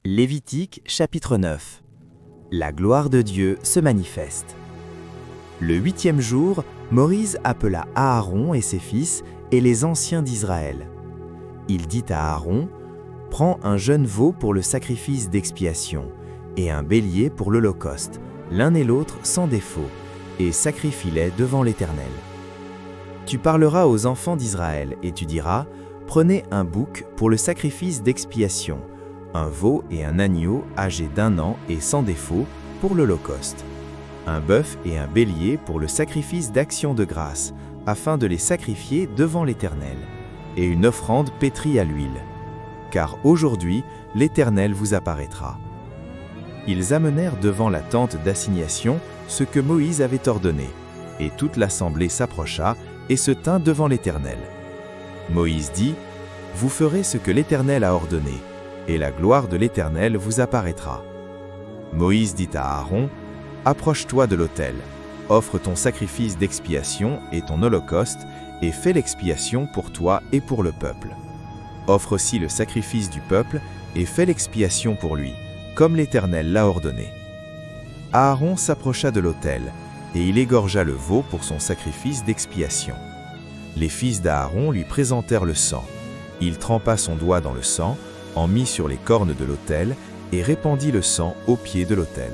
Lévitique chapitre 9. La gloire de Dieu se manifeste. Le 8e jour, Moïse appela Aaron et ses fils et les anciens d'Israël. Il dit à Aaron, « Prends un jeune veau pour le sacrifice d'expiation et un bélier pour l'holocauste, l'un et l'autre sans défaut, et sacrifie-les devant l'Éternel. Tu parleras aux enfants d'Israël et tu diras, « Prenez un bouc pour le sacrifice d'expiation, un veau et un agneau âgés d'1 an et sans défaut pour l'holocauste, un bœuf et un bélier pour le sacrifice d'action de grâce, afin de les sacrifier devant l'Éternel, et une offrande pétrie à l'huile. Car aujourd'hui, l'Éternel vous apparaîtra. » Ils amenèrent devant la tente d'assignation ce que Moïse avait ordonné, et toute l'assemblée s'approcha et se tint devant l'Éternel. Moïse dit, « Vous ferez ce que l'Éternel a ordonné, et la gloire de l'Éternel vous apparaîtra. » Moïse dit à Aaron, « Approche-toi de l'autel, offre ton sacrifice d'expiation et ton holocauste, et fais l'expiation pour toi et pour le peuple. Offre aussi le sacrifice du peuple, et fais l'expiation pour lui, comme l'Éternel l'a ordonné. » Aaron s'approcha de l'autel, et il égorgea le veau pour son sacrifice d'expiation. Les fils d'Aaron lui présentèrent le sang. Il trempa son doigt dans le sang, en mit sur les cornes de l'autel, et répandit le sang au pied de l'autel.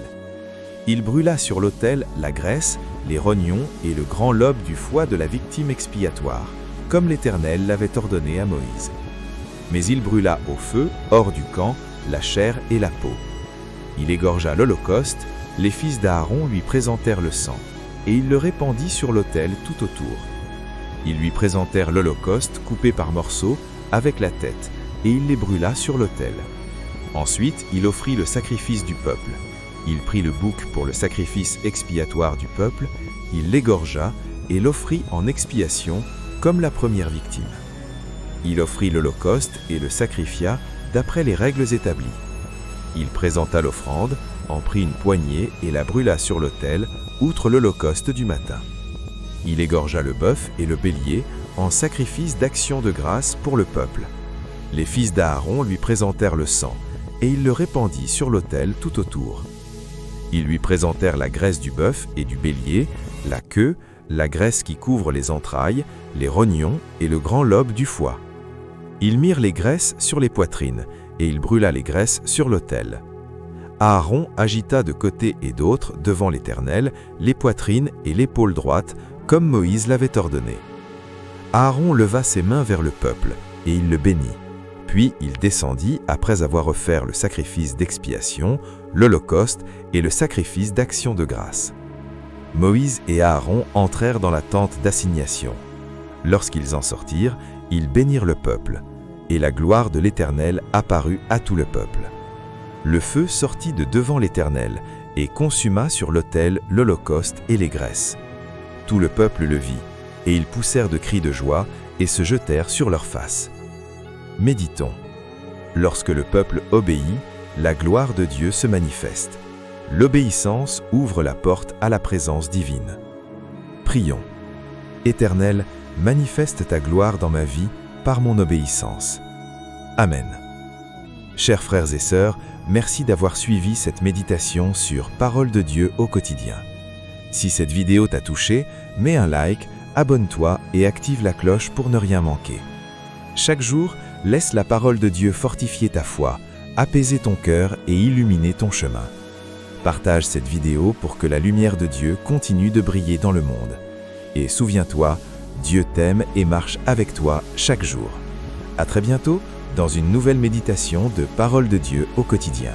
Il brûla sur l'autel la graisse, les rognons et le grand lobe du foie de la victime expiatoire, comme l'Éternel l'avait ordonné à Moïse. Mais il brûla au feu, hors du camp, la chair et la peau. Il égorgea l'holocauste, les fils d'Aaron lui présentèrent le sang, et il le répandit sur l'autel tout autour. Ils lui présentèrent l'holocauste coupé par morceaux, avec la tête, et il les brûla sur l'autel. Ensuite, il offrit le sacrifice du peuple. Il prit le bouc pour le sacrifice expiatoire du peuple, il l'égorgea et l'offrit en expiation comme la première victime. Il offrit l'holocauste et le sacrifia d'après les règles établies. Il présenta l'offrande, en prit une poignée et la brûla sur l'autel, outre l'holocauste du matin. Il égorgea le bœuf et le bélier en sacrifice d'action de grâce pour le peuple. Les fils d'Aaron lui présentèrent le sang, et il le répandit sur l'autel tout autour. Ils lui présentèrent la graisse du bœuf et du bélier, la queue, la graisse qui couvre les entrailles, les rognons et le grand lobe du foie. Ils mirent les graisses sur les poitrines, et il brûla les graisses sur l'autel. Aaron agita de côté et d'autre devant l'Éternel les poitrines et l'épaule droite, comme Moïse l'avait ordonné. Aaron leva ses mains vers le peuple, et il le bénit. Puis il descendit après avoir offert le sacrifice d'expiation, l'holocauste et le sacrifice d'action de grâce. Moïse et Aaron entrèrent dans la tente d'assignation. Lorsqu'ils en sortirent, ils bénirent le peuple, et la gloire de l'Éternel apparut à tout le peuple. Le feu sortit de devant l'Éternel et consuma sur l'autel l'holocauste et les graisses. Tout le peuple le vit, et ils poussèrent de cris de joie et se jetèrent sur leurs faces. Méditons. Lorsque le peuple obéit, la gloire de Dieu se manifeste. L'obéissance ouvre la porte à la présence divine. Prions. Éternel, manifeste ta gloire dans ma vie par mon obéissance. Amen. Chers frères et sœurs, merci d'avoir suivi cette méditation sur Parole de Dieu au quotidien. Si cette vidéo t'a touché, mets un like, abonne-toi et active la cloche pour ne rien manquer. Chaque jour, laisse la parole de Dieu fortifier ta foi, apaiser ton cœur et illuminer ton chemin. Partage cette vidéo pour que la lumière de Dieu continue de briller dans le monde. Et souviens-toi, Dieu t'aime et marche avec toi chaque jour. À très bientôt dans une nouvelle méditation de Parole de Dieu au quotidien.